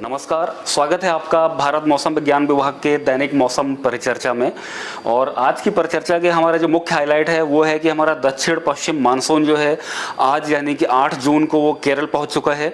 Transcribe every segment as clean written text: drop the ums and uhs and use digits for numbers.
नमस्कार, स्वागत है आपका भारत मौसम विज्ञान विभाग के दैनिक मौसम परिचर्चा में। और आज की परिचर्चा के हमारा जो मुख्य हाईलाइट है वो है कि हमारा दक्षिण पश्चिम मानसून जो है आज यानी कि 8 जून को वो केरल पहुंच चुका है।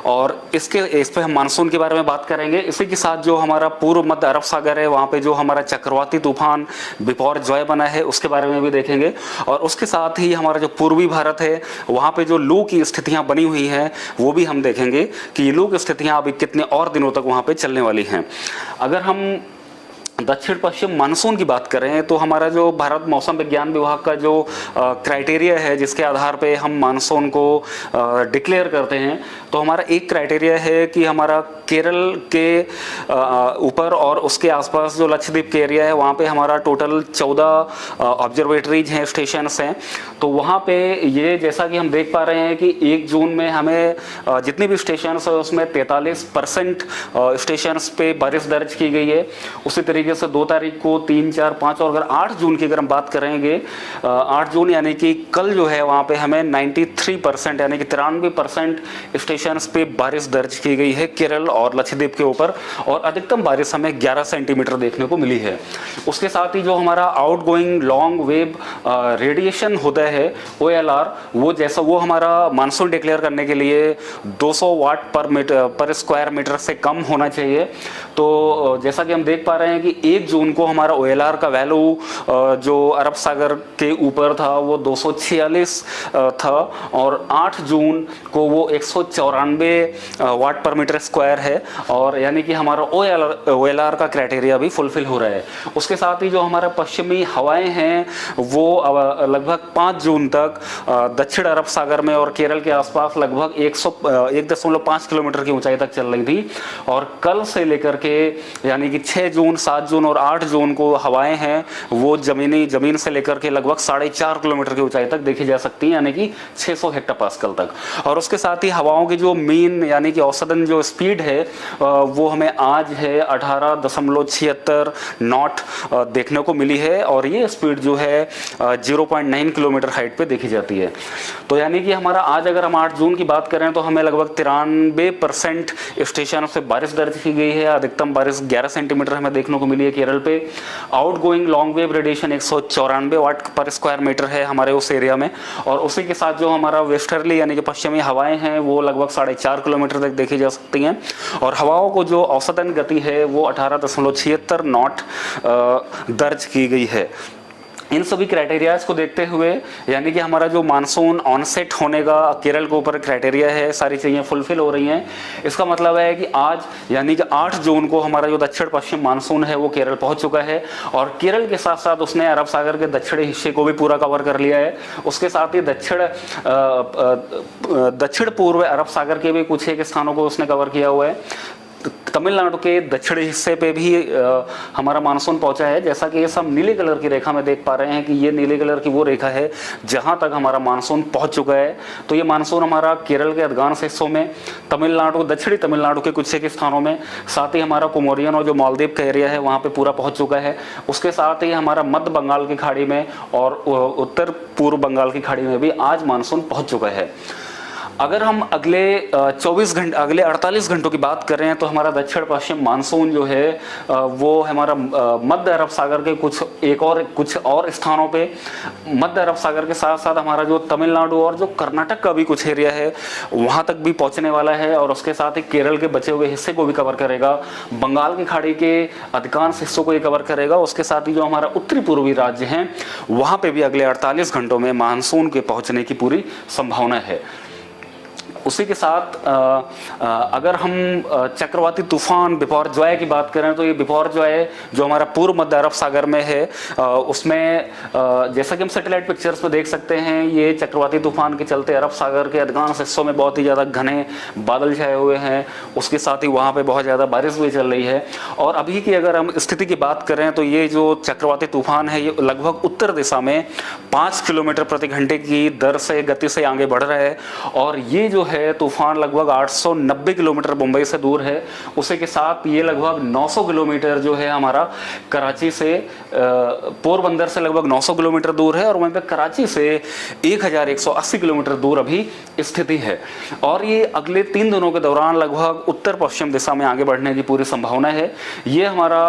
और इस पे हम मानसून के बारे में बात करेंगे। इसी के साथ जो हमारा पूर्व मध्य अरब सागर है वहाँ पे जो हमारा चक्रवाती तूफान बिपौर-जॉय बना है उसके बारे में भी देखेंगे। और उसके साथ ही हमारा जो पूर्वी भारत है वहाँ पे जो लू की स्थितियाँ बनी हुई हैं वो भी हम देखेंगे कि ये लू की स्थितियाँ अभी कितने और दिनों तक वहाँ पे चलने वाली हैं। अगर हम दक्षिण पश्चिम मानसून की बात करें तो हमारा जो भारत मौसम विज्ञान विभाग का जो क्राइटेरिया है जिसके आधार पे हम मानसून को डिक्लेयर करते हैं, तो हमारा एक क्राइटेरिया है कि हमारा केरल के ऊपर और उसके आसपास जो लक्षद्वीप के एरिया है वहाँ पे हमारा टोटल 14 ऑब्जर्वेटरीज हैं, स्टेशंस हैं। तो वहाँ पे ये जैसा कि हम देख पा रहे हैं कि 1 जून में हमें जितनी भी स्टेशंस है उसमें 43% स्टेशंस पे बारिश दर्ज की गई है। उसी तरीके से 2 तारीख को 3, 4, 5 और अगर 8 जून की अगर हम बात करेंगे 8 जून यानी कि कल जो है वहाँ पे हमें 93% यानी कि 93% स्टेशंस पे बारिश दर्ज की गई है केरल और लक्षद्वीप के ऊपर। और अधिकतम बारिश हमें 11 सेंटीमीटर देखने को मिली है। उसके साथ ही जो हमारा आउटगोइंग लॉन्ग वेव रेडिएशन होता है OLR, वो हमारा मानसून डिक्लेयर करने के लिए 200 वाट पर स्क्वायर मीटर से कम होना चाहिए। तो जैसा कि हम देख पा रहे हैं कि 1 जून को हमारा OLR का वैल्यू जो अरब सागर के ऊपर था वो 246 था और 8 जून को वो 194 वाट पर मीटर स्क्वायर है। और यानी कि हमारा OLR का क्राइटेरिया भी फुलफिल हो रहा है। उसके साथ ही जो हमारा पश्चिमी हवाएं हैं वो लगभग 5 जून तक दक्षिण अरब सागर में और केरल के आसपास लगभग 1.5 किलोमीटर की ऊंचाई तक चल रही थी। और कल से लेकर के यानी कि 6 जून, 7 जून और 8 जून को हवाएं हैं वो जमीन से लेकर के लगभग 4.5 किलोमीटर की ऊंचाई तक देखी जा सकती है, यानी कि 600 हेक्टोपास्कल तक। और उसके साथ ही हवाओं की जो मीन यानी कि औसतन जो स्पीड है वो हमें आज है 18.76 नॉट देखने को मिली है। और ये स्पीड जो है 0.9 किलोमीटर हाइट पे देखी जाती है। तो यानी कि हमारा आज अगर हम 8 जून की बात करें तो हमें लगभग 93% स्टेशनों से बारिश दर्ज की गई है। अधिकतम बारिश 11 सेंटीमीटर हमें देखने को मिली है केरल पे। आउटगोइंग लॉन्ग वेव रेडिएशन 194 वाट पर स्क्वायर मीटर है हमारे उस एरिया में। और उसी के साथ जो हमारा वेस्टर्ली यानी कि पश्चिमी हवाएं हैं वो लगभग 4.5 किलोमीटर तक देखी जा सकती हैं। और हवाओं को जो औसतन गति है वो 18.76 नॉट दर्ज की गई है। इन सभी क्राइटेरियाज को देखते हुए यानी कि हमारा जो मानसून ऑनसेट होने का केरल के ऊपर क्राइटेरिया है, सारी चीज़ें फुलफिल हो रही हैं। इसका मतलब है कि आज यानी कि 8 जून को हमारा जो दक्षिण पश्चिम मानसून है वो केरल पहुंच चुका है। और केरल के साथ साथ उसने अरब सागर के दक्षिणी हिस्से को भी पूरा कवर कर लिया है। उसके साथ ही दक्षिण पूर्व अरब सागर के भी कुछ एक स्थानों को उसने कवर किया हुआ है। तमिलनाडु के दक्षिणी हिस्से पे भी हमारा मानसून पहुंचा है। जैसा कि ये सब नीले कलर की रेखा में देख पा रहे हैं कि ये नीले कलर की वो रेखा है जहां तक हमारा मानसून पहुंच चुका है। तो ये मानसून हमारा केरल के अधिकांश हिस्सों में, तमिलनाडु, दक्षिणी तमिलनाडु के कुछ एक स्थानों में, साथ ही हमारा कुमोरियन और जो मालदीव का एरिया है वहाँ पे पूरा पहुँच चुका है। उसके साथ ही हमारा मध्य बंगाल की खाड़ी में और उत्तर पूर्व बंगाल की खाड़ी में भी आज मानसून पहुँच चुका है। अगर हम अगले 48 घंटों की बात करें तो हमारा दक्षिण पश्चिम मानसून जो है वो हमारा मध्य अरब सागर के कुछ और स्थानों पे, मध्य अरब सागर के साथ साथ हमारा जो तमिलनाडु और जो कर्नाटक का भी कुछ एरिया है वहाँ तक भी पहुँचने वाला है। और उसके साथ ही केरल के बचे हुए हिस्से को भी कवर करेगा, बंगाल की खाड़ी के अधिकांश हिस्सों को ये कवर करेगा। उसके साथ ही जो हमारा उत्तरी पूर्वी राज्य हैं वहाँ पे भी अगले 48 घंटों में मानसून के पहुँचने की पूरी संभावना है। उसी के साथ अगर हम चक्रवाती तूफान बिपौर-जॉय की बात करें तो ये बिपौर-जॉय जो हमारा पूर्व मध्य अरब सागर में है उसमें जैसा कि हम सैटेलाइट पिक्चर्स में देख सकते हैं ये चक्रवाती तूफान के चलते अरब सागर के अधिकांश हिस्सों में बहुत ही ज़्यादा घने बादल छाए हुए हैं। उसके साथ ही वहाँ पे बहुत ज़्यादा बारिश भी चल रही है। और अभी की अगर हम स्थिति की बात करें तो ये जो चक्रवाती तूफान है ये लगभग उत्तर दिशा में 5 किलोमीटर प्रति घंटे की दर से गति से आगे बढ़ रहा है। और ये जो है तूफान लगभग 890 किलोमीटर मुंबई से दूर है। उसी के साथ ये लगभग 900 किलोमीटर जो है हमारा कराची से, पोरबंदर से लगभग 900 किलोमीटर दूर है, और वहीं पे कराची से 1180 किलोमीटर दूर अभी स्थिति है। और ये अगले 3 दिनों के दौरान लगभग उत्तर पश्चिम दिशा में आगे बढ़ने की पूरी संभावना है। ये हमारा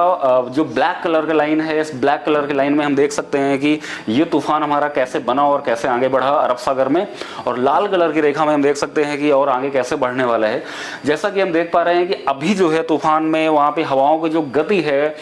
जो ब्लैक कलर की लाइन है, इस ब्लैक कलर की लाइन में हम देख सकते हैं कि ये तूफान हमारा कैसे बना और कैसे आगे बढ़ा अरब सागर में, और लाल कलर की रेखा में हम देख सकते हैं कि और आगे कैसे बढ़ने वाला है। जैसा कि हम देख पा रहे हैं कि अभी जो है तूफान में वहां पे हवाओं की जो गति है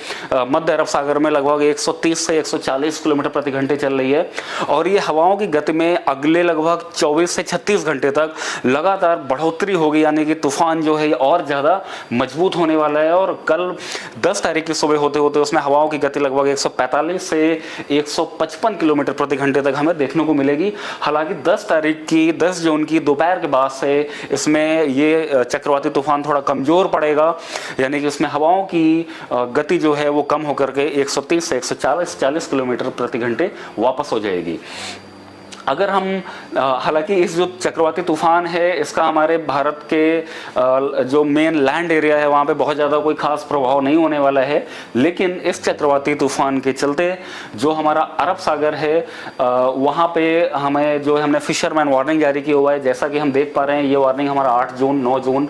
मध्य अरब सागर में लगभग 130 से 140 किलोमीटर प्रति घंटे चल रही है, और ये हवाओं की गति में अगले लगभग 24 से 36 घंटे तक लगातार बढ़ोतरी होगी, यानी कि तूफान जो है और ज्यादा मजबूत होने वाला है। और कल 10 तारीख की सुबह होते होते उसमें हवाओं की गति लगभग 145 से 155 किलोमीटर प्रति घंटे तक हमें देखने को मिलेगी। हालांकि 10 जून की दोपहर के बाद से इसमें ये चक्रवाती तूफान थोड़ा कमजोर पड़ेगा, यानी कि उसमें हवाओं की गति जो है वो कम होकर के 130 से 140 किलोमीटर प्रति घंटे वापस हो जाएगी। अगर हम हालांकि इस जो चक्रवाती तूफान है इसका हमारे भारत के जो मेन लैंड एरिया है वहाँ पे बहुत ज़्यादा कोई खास प्रभाव नहीं होने वाला है, लेकिन इस चक्रवाती तूफान के चलते जो हमारा अरब सागर है वहाँ पे हमें जो हमने फिशरमैन वार्निंग जारी की हुआ है। जैसा कि हम देख पा रहे हैं ये वार्निंग हमारा 8 जून, 9 जून,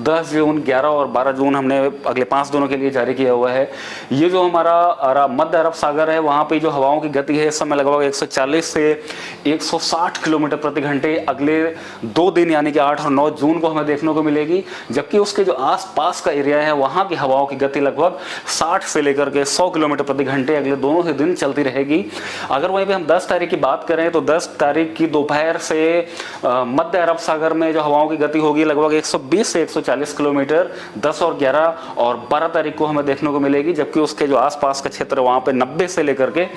10 जून, 11 और 12 जून हमने अगले 5 दिनों के लिए जारी किया हुआ है। ये जो हमारा मध्य अरब सागर है वहाँ पे जो हवाओं की गति है इस समय लगभग 140 से 160 किलोमीटर प्रति घंटे अगले 2 दिन यानी कि 8 और 9 जून को हमें देखने को मिलेगी, जबकि उसके जो आसपास का एरिया है वहाँ की हवाओं की गति लगभग 60 से लेकर के 100 किलोमीटर प्रति घंटे अगले दोनों ही दिन चलती रहेगी। अगर वहीं पे हम 10 तारीख की बात करें तो 10 तारीख की दोपहर से मध्य अरब सागर में जो हवाओं की गति होगी लगभग 120 से 140 किलोमीटर 10 और 11 और 12 तारीख को हमें देखने को मिलेगी, जबकि उसके जो आसपास का क्षेत्र वहाँ पे 90 से लेकर के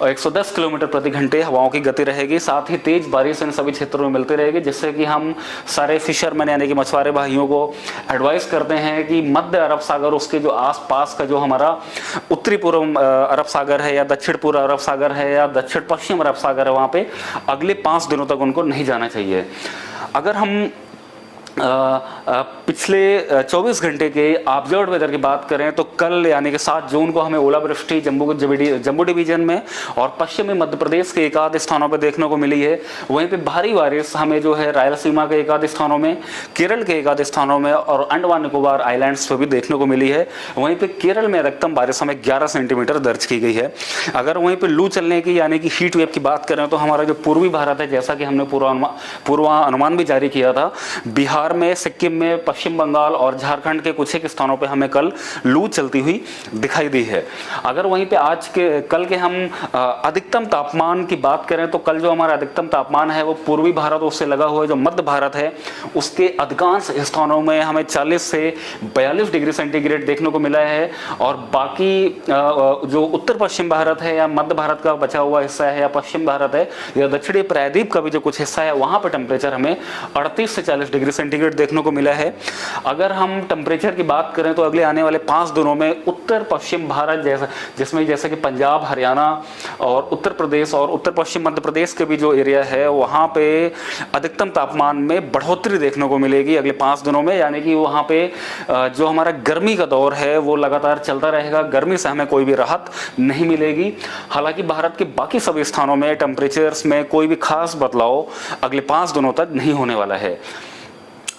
110 किलोमीटर प्रति घंटे हवाओं की गति रहेगी। साथ ही तेज बारिश इन सभी क्षेत्रों में मिलती रहेगी, जिससे कि हम सारे फिशरमैन यानी कि मछुआरे भाइयों को एडवाइस करते हैं कि मध्य अरब सागर उसके जो आसपास का जो हमारा उत्तरी पूर्व अरब सागर है या दक्षिण पूर्व अरब सागर है या दक्षिण पश्चिम अरब सागर है वहाँ पे अगले 5 दिनों तक उनको नहीं जाना चाहिए। अगर हम पिछले 24 घंटे के ऑब्जर्व्ड वेदर की बात करें तो कल यानी कि 7 जून को हमें ओलावृष्टि जम्मू डिवीजन में और पश्चिमी मध्य प्रदेश के एक आध स्थानों पर देखने को मिली है। वहीं पे भारी बारिश हमें जो है रायलसीमा के एक आध स्थानों में, केरल के एक आध स्थानों में और अंडमान निकोबार आइलैंड्स पर भी देखने को मिली है। वहीं पे केरल में अधिकतम बारिश हमें 11 सेंटीमीटर दर्ज की गई है। अगर वहीं पे लू चलने की यानी कि हीट वेव की बात करें तो हमारा जो पूर्वी भारत है, जैसा कि हमने पूर्वानुमान भी जारी किया था, बिहार में, सिक्किम में, पश्चिम बंगाल और झारखंड के कुछ एक स्थानों पे हमें कल लू चलती हुई दिखाई दी है। अगर वहीं पे कल के हम अधिकतम तापमान की बात करें तो कल जो हमारा अधिकतम तापमान है वो पूर्वी भारत उससे लगा हुआ जो मध्य भारत है उसके अधिकांश स्थानों में हमें 40 से 42 डिग्री सेंटीग्रेड देखने को मिला है, और बाकी जो उत्तर पश्चिम भारत है या मध्य भारत का बचा हुआ हिस्सा है या पश्चिम भारत है या दक्षिणी प्रायद्वीप का भी जो कुछ हिस्सा है वहां पर टेम्परेचर हमें 38 से 40 डिग्री सेंटीग्रेड देखने को मिला है। अगर हम टेम्परेचर की बात करें तो अगले आने वाले 5 दिनों में उत्तर पश्चिम भारत जिसमें जैसे कि पंजाब, हरियाणा और उत्तर प्रदेश और उत्तर पश्चिम मध्य प्रदेश के भी जो एरिया है वहाँ पे अधिकतम तापमान में बढ़ोतरी देखने को मिलेगी अगले 5 दिनों में, यानी कि वहाँ पे जो हमारा गर्मी का दौर है वो लगातार चलता रहेगा। गर्मी से हमें कोई भी राहत नहीं मिलेगी। हालांकि भारत के बाकी सभी स्थानों में टेम्परेचर्स में कोई भी खास बदलाव अगले 5 दिनों तक नहीं होने वाला है।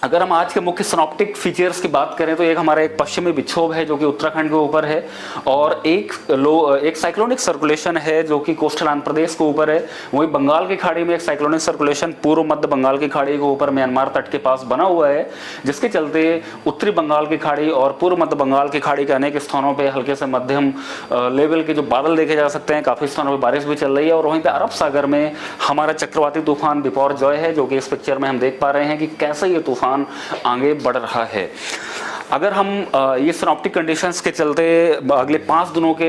अगर हम आज के मुख्य सिनॉप्टिक फीचर्स की बात करें तो एक हमारा एक पश्चिमी विक्षोभ है जो कि उत्तराखंड के ऊपर है, और एक साइक्लोनिक सर्कुलेशन है जो कि कोस्टल आंध्र प्रदेश के ऊपर है। वहीं बंगाल की खाड़ी में एक साइक्लोनिक सर्कुलेशन पूर्व मध्य बंगाल की खाड़ी के ऊपर म्यांमार तट के पास बना हुआ है, जिसके चलते उत्तरी बंगाल की खाड़ी और पूर्व मध्य बंगाल की खाड़ी के अनेक स्थानों पर हल्के से मध्यम लेवल के जो बादल देखे जा सकते हैं। काफी स्थानों पर बारिश भी चल रही है। और वहीं पर अरब सागर में हमारा चक्रवाती तूफान बिपौर जॉय है जो कि इस पिक्चर में हम देख पा रहे हैं कि कैसे ये तूफान आगे बढ़ रहा है। अगर हम ये सिनॉप्टिक कंडीशंस के चलते अगले 5 दिनों के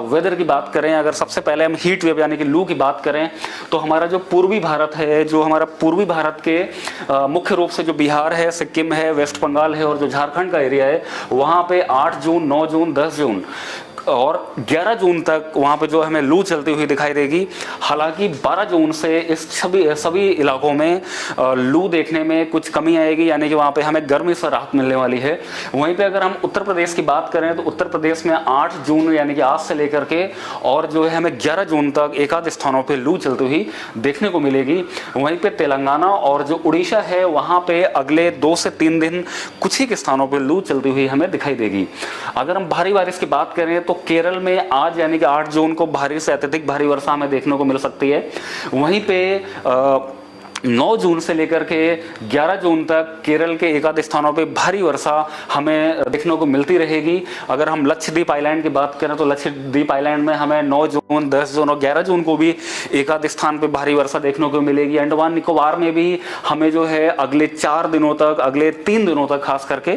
वेदर की बात करें, अगर सबसे पहले हम हीट वेव यानी कि लू की बात करें तो हमारा जो पूर्वी भारत है, जो हमारा पूर्वी भारत के मुख्य रूप से जो बिहार है, सिक्किम है, वेस्ट बंगाल है और जो झारखंड का एरिया है वहाँ पे 8 जून, 9 जून, 10 जून और 11 जून तक वहाँ पे जो हमें लू चलती हुई दिखाई देगी। हालांकि 12 जून से इस सभी इलाकों में लू देखने में कुछ कमी आएगी, यानी कि वहाँ पे हमें गर्मी से राहत मिलने वाली है। वहीं पे अगर हम उत्तर प्रदेश की बात करें तो उत्तर प्रदेश में 8 जून यानी कि आज से लेकर के और जो है हमें 11 जून तक एकाध स्थानों पे लू चलती हुई देखने को मिलेगी। वहीं पे तेलंगाना और जो उड़ीसा है वहाँ पे अगले 2 से 3 दिन कुछ ही स्थानों पे लू चलती हुई हमें दिखाई देगी। अगर हम भारी बारिश की बात करें तो केरल में आज यानी कि 8 जून को भारी से अत्यधिक भारी वर्षा हमें देखने को मिल सकती है। वहीं पे 9 जून से लेकर के 11 जून तक केरल के एकाध स्थानों पे भारी वर्षा हमें देखने को मिलती रहेगी। अगर हम लक्षद्वीप आइलैंड की बात करें तो लक्षद्वीप आइलैंड में हमें 9 जून, 10 जून और 11 जून को भी एकाध स्थान पे भारी वर्षा देखने को मिलेगी। अंडमान निकोबार में भी हमें जो है अगले 4 दिनों तक, अगले 3 दिनों तक खास करके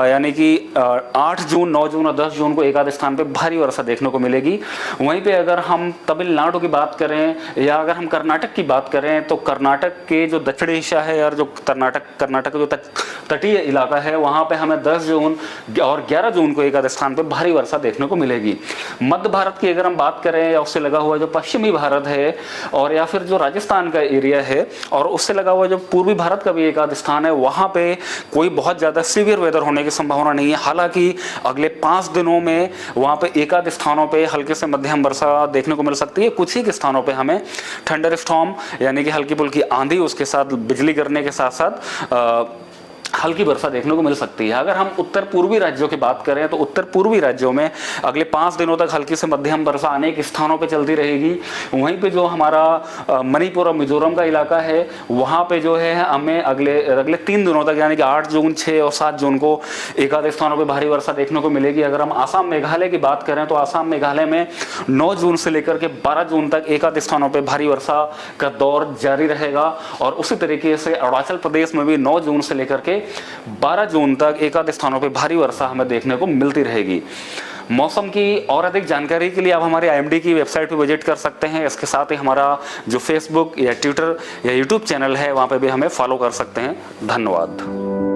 यानी कि 8 जून, 9 जून और 10 जून को एकाध स्थान पे भारी वर्षा देखने को मिलेगी। वहीं पे अगर हम तमिलनाडु की बात करें या अगर हम कर्नाटक की बात करें तो कर्नाटक के जो दक्षिणी हिस्सा है और जो कर्नाटक जो तटीय इलाका है वहां पे हमें 10 जून और 11 जून को एकाध स्थान पे भारी वर्षा देखने को मिलेगी। मध्य भारत की अगर हम बात करें या उससे लगा हुआ जो पश्चिमी भारत है और या फिर जो राजस्थान का एरिया है और उससे लगा हुआ जो पूर्वी भारत का भी एकाध स्थान है, वहां पे कोई बहुत ज्यादा सीवियर वेदर होने की संभावना नहीं है। हालांकि अगले 5 दिनों में वहां पे एकाध स्थानों पे हल्के से मध्यम वर्षा देखने को मिल सकती है। कुछ ही स्थानों पे हमें थंडर स्टॉर्म यानी कि हल्की फुल्की आंधी, उसके साथ बिजली गिरने के साथ साथ हल्की वर्षा देखने को मिल सकती है। अगर हम उत्तर पूर्वी राज्यों की बात करें तो उत्तर पूर्वी राज्यों में अगले 5 दिनों तक हल्की से मध्यम वर्षा अनेक स्थानों पे चलती रहेगी। वहीं पे जो हमारा मणिपुर और मिजोरम का इलाका है वहाँ पे जो है हमें अगले 3 दिनों तक यानी कि 8 जून, 6 और 7 जून को एकाध स्थानों पर भारी वर्षा देखने को मिलेगी। अगर हम आसाम मेघालय की बात करें तो आसाम मेघालय में 9 जून से लेकर के 12 जून तक एकाध स्थानों पर भारी वर्षा का दौर जारी रहेगा। और उसी तरीके से अरुणाचल प्रदेश में भी 9 जून से लेकर के 12 जून तक एकाध स्थानों पे भारी वर्षा हमें देखने को मिलती रहेगी। मौसम की और अधिक जानकारी के लिए आप हमारे IMD की वेबसाइट पे विजिट कर सकते हैं। इसके साथ ही हमारा जो फेसबुक या ट्विटर या यूट्यूब चैनल है वहाँ पे भी हमें फॉलो कर सकते हैं। धन्यवाद।